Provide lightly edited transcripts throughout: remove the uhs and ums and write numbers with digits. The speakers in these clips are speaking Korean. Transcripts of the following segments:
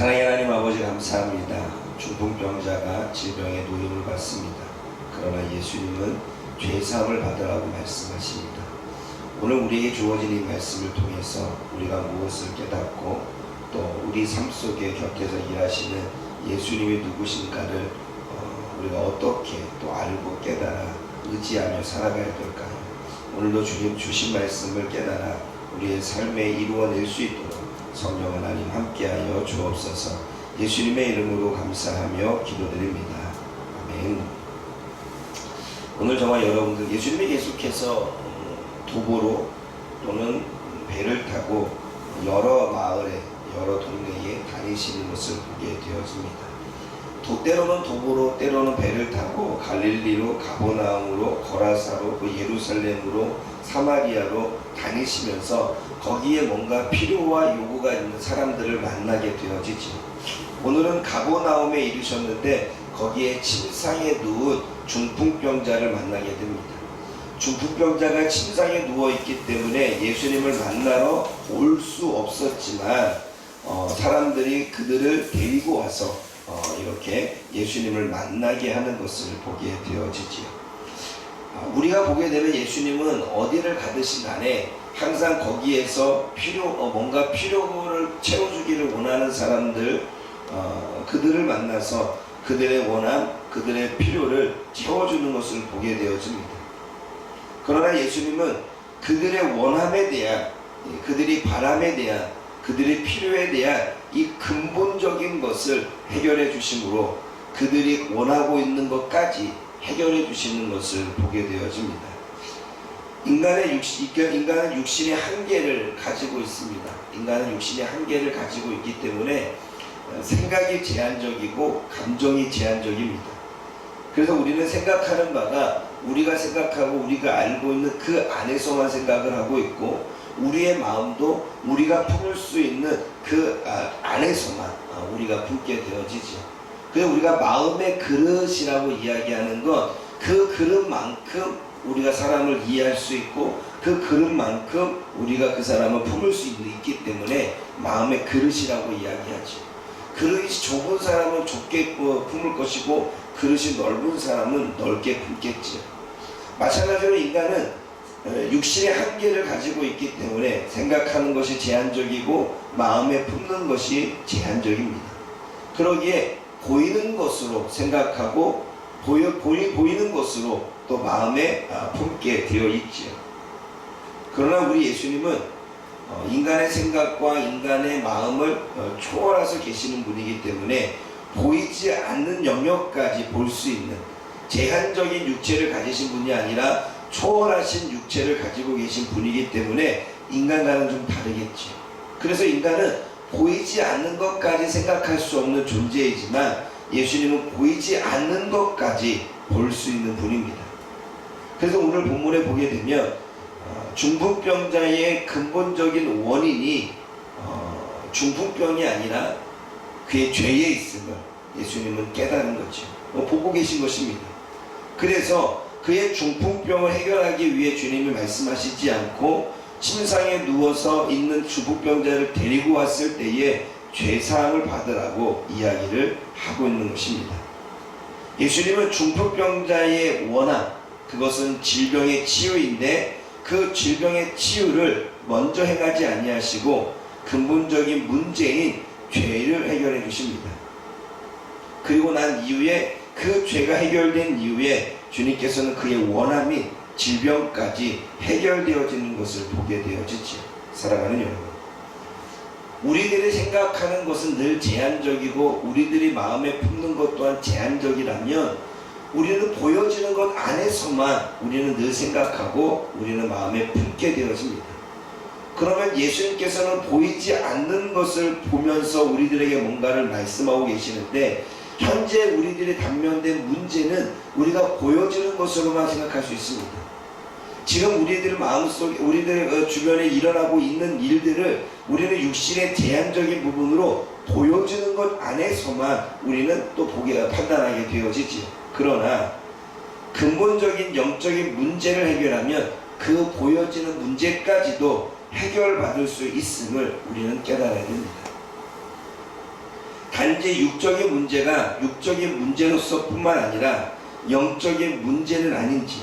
사랑의 하나님 아버지 감사합니다. 중풍병자가 질병의 노임을 받습니다. 그러나 예수님은 죄사함을 받으라고 말씀하십니다. 오늘 우리에게 주어진 이 말씀을 통해서 우리가 무엇을 깨닫고 또 우리 삶 속에 곁에서 일하시는 예수님이 누구신가를 우리가 어떻게 또 알고 깨달아 의지하며 살아가야 될까요? 오늘도 주님 주신 말씀을 깨달아 우리의 삶에 이루어낼 수 있도록 성령 하나님 함께하여 주옵소서. 예수님의 이름으로 감사하며 기도드립니다. 아멘. 오늘 정말 여러분들 예수님이 계속해서 도보로 또는 배를 타고 여러 마을에 여러 동네에 다니시는 것을 보게 되어집니다. 때로는 도보로 때로는 배를 타고 갈릴리로 가버나움으로 거라사로 예루살렘으로 사마리아로 다니시면서 거기에 뭔가 필요와 요구가 있는 사람들을 만나게 되어지죠. 오늘은 가버나움에 이르셨는데 거기에 침상에 누운 중풍병자를 만나게 됩니다. 중풍병자가 침상에 누워있기 때문에 예수님을 만나러 올 수 없었지만 사람들이 그들을 데리고 와서 이렇게 예수님을 만나게 하는 것을 보게 되어지지요. 우리가 보게 되면 예수님은 어디를 가듯이 간에 항상 거기에서 뭔가 필요를 채워주기를 원하는 사람들 그들을 만나서 그들의 원함, 그들의 필요를 채워주는 것을 보게 되어집니다. 그러나 예수님은 그들의 원함에 대한, 그들이 바람에 대한, 그들의 필요에 대한 이 근본적인 것을 해결해 주심으로 그들이 원하고 있는 것까지 해결해 주시는 것을 보게 되어집니다. 인간은 육신의 한계를 가지고 있습니다. 인간은 육신의 한계를 가지고 있기 때문에 생각이 제한적이고 감정이 제한적입니다. 그래서 우리는 생각하는 바가 우리가 생각하고 우리가 알고 있는 그 안에서만 생각을 하고 있고 우리의 마음도 우리가 품을 수 있는 그 안에서만 우리가 품게 되어지죠. 그래서 우리가 마음의 그릇이라고 이야기하는 건 그 그릇만큼 우리가 사람을 이해할 수 있고 그 그릇만큼 우리가 그 사람을 품을 수 있기 때문에 마음의 그릇이라고 이야기하죠. 그릇이 좁은 사람은 좁게 품을 것이고 그릇이 넓은 사람은 넓게 품겠죠. 마찬가지로 인간은 육신의 한계를 가지고 있기 때문에 생각하는 것이 제한적이고 마음에 품는 것이 제한적입니다. 그러기에 보이는 것으로 생각하고 보이는 것으로 또 마음에 품게 되어 있지요. 그러나 우리 예수님은 인간의 생각과 인간의 마음을 초월해서 계시는 분이기 때문에 보이지 않는 영역까지 볼 수 있는 제한적인 육체를 가지신 분이 아니라 초월하신 육체를 가지고 계신 분이기 때문에 인간과는 좀 다르겠죠. 그래서 인간은 보이지 않는 것까지 생각할 수 없는 존재이지만 예수님은 보이지 않는 것까지 볼 수 있는 분입니다. 그래서 오늘 본문에 보게 되면 중풍병자의 근본적인 원인이 중풍병이 아니라 그의 죄에 있음을 예수님은 깨달은 거죠. 보고 계신 것입니다. 그래서 그의 중풍병을 해결하기 위해 주님이 말씀하시지 않고 침상에 누워서 있는 중풍병자를 데리고 왔을 때에 죄사함을 받으라고 이야기를 하고 있는 것입니다. 예수님은 중풍병자의 원함, 그것은 질병의 치유인데 그 질병의 치유를 먼저 행하지 아니하시고 근본적인 문제인 죄를 해결해 주십니다. 그리고 난 이후에 그 죄가 해결된 이후에 주님께서는 그의 원함인 질병까지 해결되어지는 것을 보게 되어지죠. 사랑하는 여러분, 우리들이 생각하는 것은 늘 제한적이고 우리들이 마음에 품는 것 또한 제한적이라면 우리는 보여지는 것 안에서만 우리는 늘 생각하고 우리는 마음에 품게 되어집니다. 그러면 예수님께서는 보이지 않는 것을 보면서 우리들에게 뭔가를 말씀하고 계시는데 현재 우리들이 단면된 문제는 우리가 보여지는 것으로만 생각할 수 있습니다. 지금 우리들 마음속에 우리들 주변에 일어나고 있는 일들을 우리는 육신의 제한적인 부분으로 보여지는 것 안에서만 우리는 또 판단하게 되어지지. 그러나 근본적인 영적인 문제를 해결하면 그 보여지는 문제까지도 해결받을 수 있음을 우리는 깨달아야 됩니다. 단지 육적인 문제가 육적인 문제로서 뿐만 아니라 영적인 문제는 아닌지,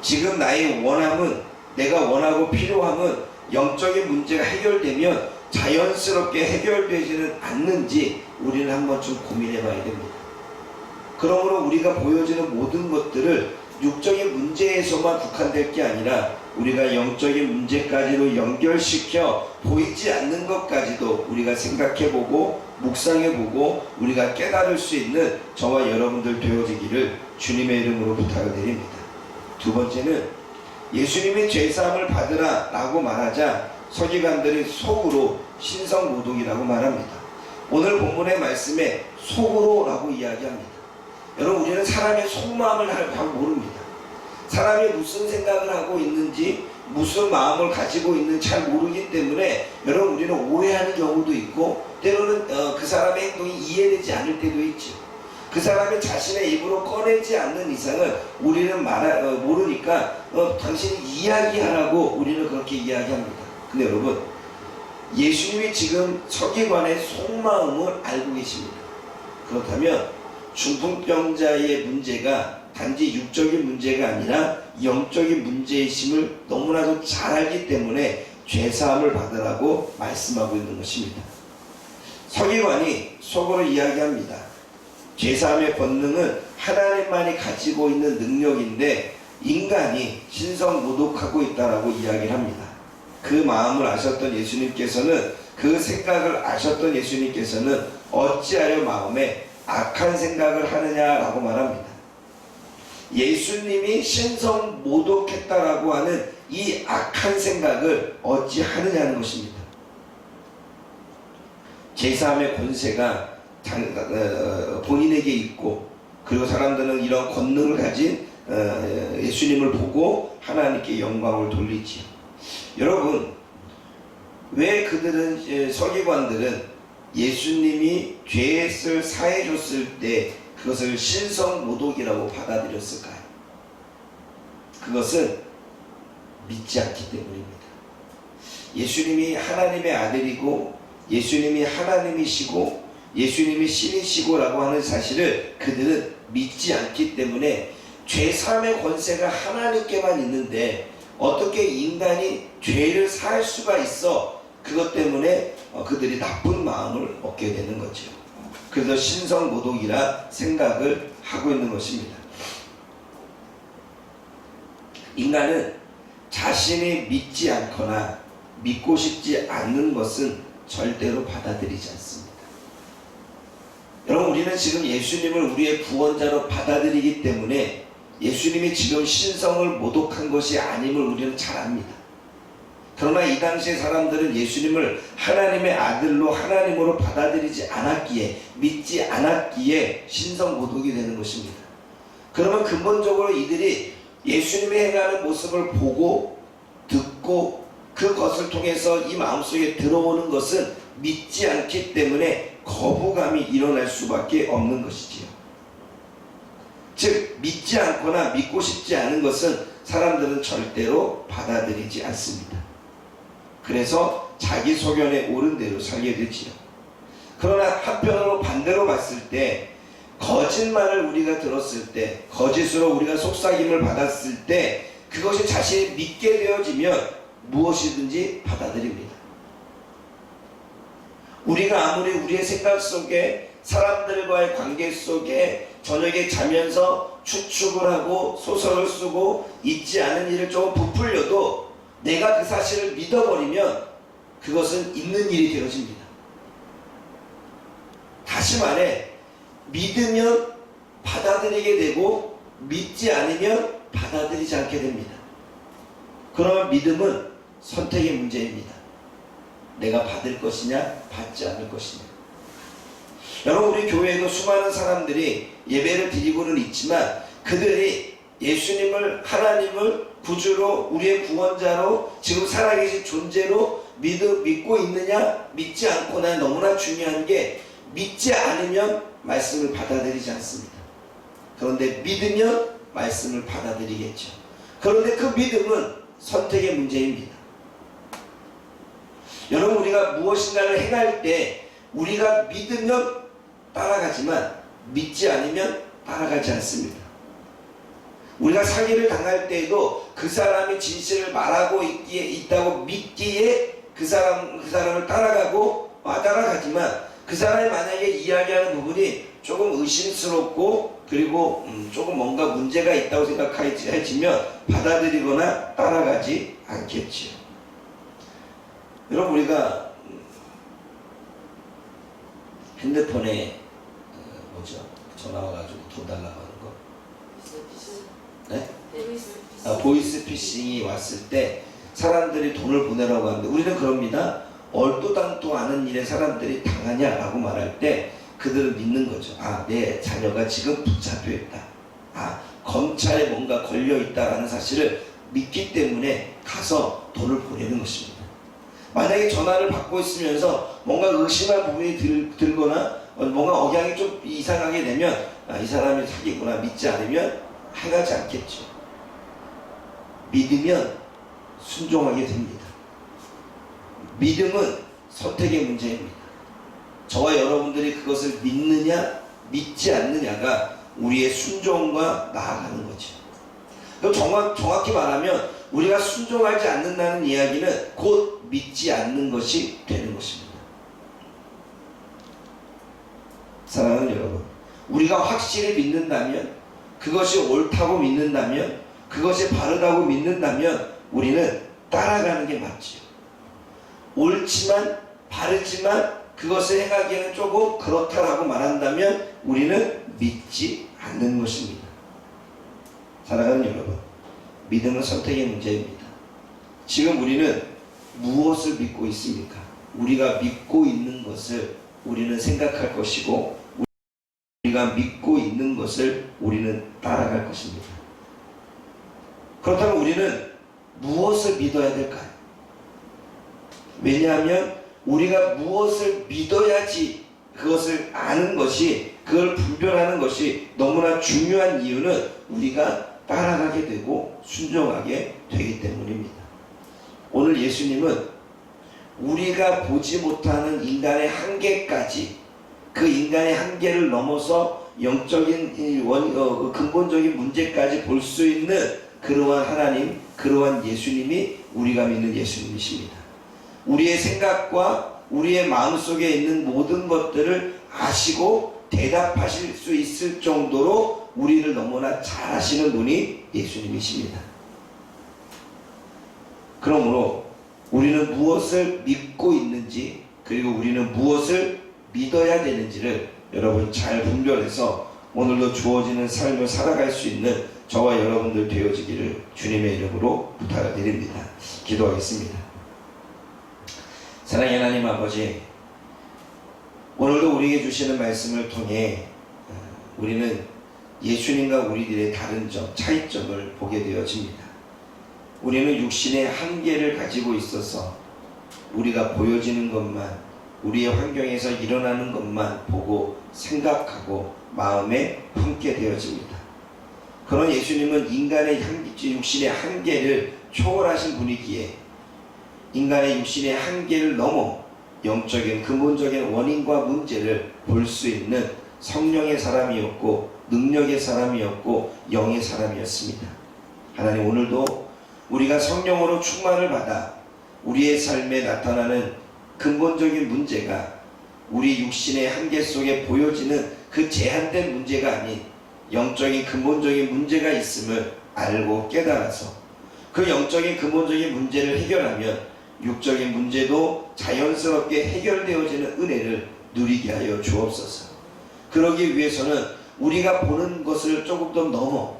지금 나의 원함은, 내가 원하고 필요함은 영적인 문제가 해결되면 자연스럽게 해결되지는 않는지 우리는 한번 좀 고민해 봐야 됩니다. 그러므로 우리가 보여지는 모든 것들을 육적인 문제에서만 국한될 게 아니라 우리가 영적인 문제까지로 연결시켜 보이지 않는 것까지도 우리가 생각해보고 묵상해보고 우리가 깨달을 수 있는 저와 여러분들 되어지기를 주님의 이름으로 부탁을 드립니다. 두 번째는 예수님이 죄사함을 받으라 라고 말하자 서기관들이 속으로 신성모독이라고 말합니다. 오늘 본문의 말씀에 속으로 라고 이야기합니다. 여러분, 우리는 사람의 속마음을 잘 모릅니다. 사람이 무슨 생각을 하고 있는지, 무슨 마음을 가지고 있는지 잘 모르기 때문에 여러분, 우리는 오해하는 경우도 있고 때로는 그 사람의 행동이 이해되지 않을 때도 있죠. 그 사람이 자신의 입으로 꺼내지 않는 이상은 우리는 모르니까 당신이 이야기하라고 우리는 그렇게 이야기합니다. 근데 여러분, 예수님이 지금 서기관의 속마음을 알고 계십니다. 그렇다면 중풍병자의 문제가 단지 육적인 문제가 아니라 영적인 문제이심을 너무나도 잘 알기 때문에 죄사함을 받으라고 말씀하고 있는 것입니다. 서기관이 속으로 이야기합니다. 죄사함의 권능은 하나님만이 가지고 있는 능력인데 인간이 신성모독하고 있다라고 이야기를 합니다. 그 마음을 아셨던 예수님께서는, 그 생각을 아셨던 예수님께서는 어찌하여 마음에 악한 생각을 하느냐라고 말합니다. 예수님이 신성모독했다라고 하는 이 악한 생각을 어찌 하느냐는 것입니다. 죄사함의 권세가 본인에게 있고, 그리고 사람들은 이런 권능을 가진 예수님을 보고 하나님께 영광을 돌리지요. 여러분, 왜 그들은, 서기관들은 예수님이 죄를 사해 줬을 때 그것을 신성모독이라고 받아들였을까요? 그것은 믿지 않기 때문입니다. 예수님이 하나님의 아들이고 예수님이 하나님이시고 예수님이 신이시고라고 하는 사실을 그들은 믿지 않기 때문에 죄사함의 권세가 하나님께만 있는데 어떻게 인간이 죄를 살 수가 있어? 그것 때문에 그들이 나쁜 마음을 얻게 되는 거죠. 그래서 신성모독이라 생각을 하고 있는 것입니다. 인간은 자신이 믿지 않거나 믿고 싶지 않는 것은 절대로 받아들이지 않습니다. 여러분, 우리는 지금 예수님을 우리의 구원자로 받아들이기 때문에 예수님이 지금 신성을 모독한 것이 아님을 우리는 잘 압니다. 그러나 이 당시의 사람들은 예수님을 하나님의 아들로 하나님으로 받아들이지 않았기에, 믿지 않았기에 신성모독이 되는 것입니다. 그러면 근본적으로 이들이 예수님이 행하는 모습을 보고 듣고 그것을 통해서 이 마음속에 들어오는 것은 믿지 않기 때문에 거부감이 일어날 수밖에 없는 것이지요. 즉, 믿지 않거나 믿고 싶지 않은 것은 사람들은 절대로 받아들이지 않습니다. 그래서 자기 소견에 옳은 대로 살게 되지요. 그러나 한편으로 반대로 봤을 때, 거짓말을 우리가 들었을 때, 거짓으로 우리가 속삭임을 받았을 때 그것이 자신이 믿게 되어지면 무엇이든지 받아들입니다. 우리가 아무리 우리의 생각 속에, 사람들과의 관계 속에 저녁에 자면서 추측을 하고 소설을 쓰고 있지 않은 일을 조금 부풀려도 내가 그 사실을 믿어버리면 그것은 있는 일이 되어집니다. 다시 말해, 믿으면 받아들이게 되고 믿지 않으면 받아들이지 않게 됩니다. 그러면 믿음은 선택의 문제입니다. 내가 받을 것이냐 받지 않을 것이냐. 여러분, 우리 교회에도 수많은 사람들이 예배를 드리고는 있지만 그들이 예수님을, 하나님을 구주로, 우리의 구원자로, 지금 살아계신 존재로 믿고 있느냐 믿지 않고나 너무나 중요한 게, 믿지 않으면 말씀을 받아들이지 않습니다. 그런데 믿으면 말씀을 받아들이겠죠. 그런데 그 믿음은 선택의 문제입니다. 여러분, 우리가 무엇인가를 행할 때 우리가 믿으면 따라가지만 믿지 않으면 따라가지 않습니다. 우리가 사기를 당할 때에도 그 사람이 진실을 말하고 있다고 믿기에 그 사람을 따라가고 따라가지만 그 사람이 만약에 이야기하는 부분이 조금 의심스럽고 그리고 조금 뭔가 문제가 있다고 생각해지면 받아들이거나 따라가지 않겠지요. 여러분, 우리가 핸드폰에 전화 와가지고 돈 달라고 하는 거, 네? 보이스 피싱이 왔을 때 사람들이 돈을 보내라고 하는데 우리는 그럽니다. 얼토당토 않은 일에 사람들이 당하냐라고 말할 때 그들은 믿는 거죠. 내 자녀가 지금 붙잡혀 있다. 검찰에 뭔가 걸려 있다라는 사실을 믿기 때문에 가서 돈을 보내는 것입니다. 만약에 전화를 받고 있으면서 뭔가 의심할 부분이 들거나 뭔가 억양이 좀 이상하게 되면 이 사람이 사기구나 믿지 않으면 해가지 않겠죠. 믿으면 순종하게 됩니다. 믿음은 선택의 문제입니다. 저와 여러분들이 그것을 믿느냐 믿지 않느냐가 우리의 순종과 나아가는 거죠. 그럼 정확히 말하면 우리가 순종하지 않는다는 이야기는 곧 믿지 않는 것이 되는 것입니다. 사랑하는 여러분, 우리가 확실히 믿는다면, 그것이 옳다고 믿는다면, 그것이 바르다고 믿는다면 우리는 따라가는 게 맞지요. 옳지만 바르지만 그것을 행하기에는 조금 그렇다라고 말한다면 우리는 믿지 않는 것입니다. 사랑하는 여러분, 믿음은 선택의 문제입니다. 지금 우리는 무엇을 믿고 있습니까? 우리가 믿고 있는 것을 우리는 생각할 것이고 우리가 믿고 있는 것을 우리는 따라갈 것입니다. 그렇다면 우리는 무엇을 믿어야 될까요? 왜냐하면 우리가 무엇을 믿어야지 그것을 아는 것이, 그걸 분별하는 것이 너무나 중요한 이유는 우리가 따라가게 되고 순종하게 되기 때문입니다. 오늘 예수님은 우리가 보지 못하는 인간의 한계까지, 그 인간의 한계를 넘어서 영적인 근본적인 문제까지 볼 수 있는 그러한 하나님, 그러한 예수님이 우리가 믿는 예수님이십니다. 우리의 생각과 우리의 마음속에 있는 모든 것들을 아시고 대답하실 수 있을 정도로 우리를 너무나 잘 아시는 분이 예수님이십니다. 그러므로 우리는 무엇을 믿고 있는지, 그리고 우리는 무엇을 믿어야 되는지를 여러분 잘 분별해서 오늘도 주어지는 삶을 살아갈 수 있는 저와 여러분들 되어지기를 주님의 이름으로 부탁드립니다. 기도하겠습니다. 사랑의 하나님 아버지, 오늘도 우리에게 주시는 말씀을 통해 우리는 예수님과 우리들의 다른 점, 차이점을 보게 되어집니다. 우리는 육신의 한계를 가지고 있어서 우리가 보여지는 것만, 우리의 환경에서 일어나는 것만 보고 생각하고 마음에 품게 되어집니다. 그런 예수님은 인간의 육신의 한계를 초월하신 분이기에 인간의 육신의 한계를 넘어 영적인 근본적인 원인과 문제를 볼 수 있는 성령의 사람이었고 능력의 사람이었고 영의 사람이었습니다. 하나님, 오늘도 우리가 성령으로 충만을 받아 우리의 삶에 나타나는 근본적인 문제가 우리 육신의 한계 속에 보여지는 그 제한된 문제가 아닌 영적인 근본적인 문제가 있음을 알고 깨달아서 그 영적인 근본적인 문제를 해결하면 육적인 문제도 자연스럽게 해결되어지는 은혜를 누리게 하여 주옵소서. 그러기 위해서는 우리가 보는 것을 조금 더 넘어,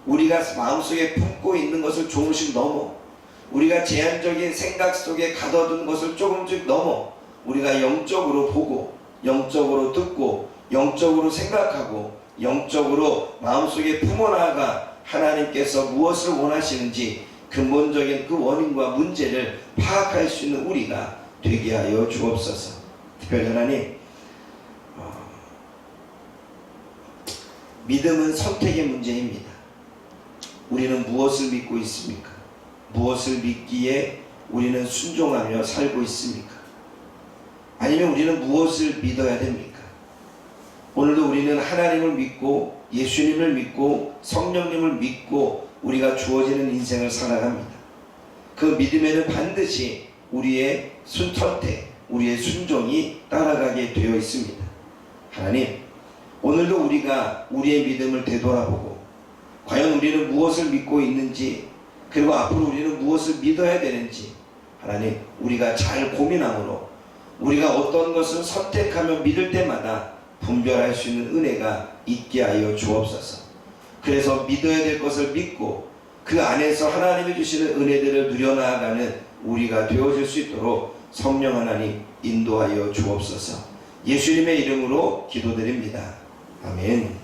우리가 마음속에 품고 있는 것을 조금씩 넘어, 우리가 제한적인 생각 속에 가둬둔 것을 조금씩 넘어 우리가 영적으로 보고 영적으로 듣고 영적으로 생각하고 영적으로 마음속에 품어나가 하나님께서 무엇을 원하시는지 근본적인 그 원인과 문제를 파악할 수 있는 우리가 되게 하여 주옵소서. 특별히 하나님, 믿음은 선택의 문제입니다. 우리는 무엇을 믿고 있습니까? 무엇을 믿기에 우리는 순종하며 살고 있습니까? 아니면 우리는 무엇을 믿어야 됩니까? 오늘도 우리는 하나님을 믿고 예수님을 믿고 성령님을 믿고 우리가 주어지는 인생을 살아갑니다. 그 믿음에는 반드시 우리의 선택, 우리의 순종이 따라가게 되어 있습니다. 하나님, 오늘도 우리가 우리의 믿음을 되돌아보고 과연 우리는 무엇을 믿고 있는지, 그리고 앞으로 우리는 무엇을 믿어야 되는지 하나님, 우리가 잘 고민함으로 우리가 어떤 것을 선택하며 믿을 때마다 분별할 수 있는 은혜가 있게 하여 주옵소서. 그래서 믿어야 될 것을 믿고 그 안에서 하나님이 주시는 은혜들을 누려나가는 우리가 되어질 수 있도록 성령 하나님 인도하여 주옵소서. 예수님의 이름으로 기도드립니다. 아멘.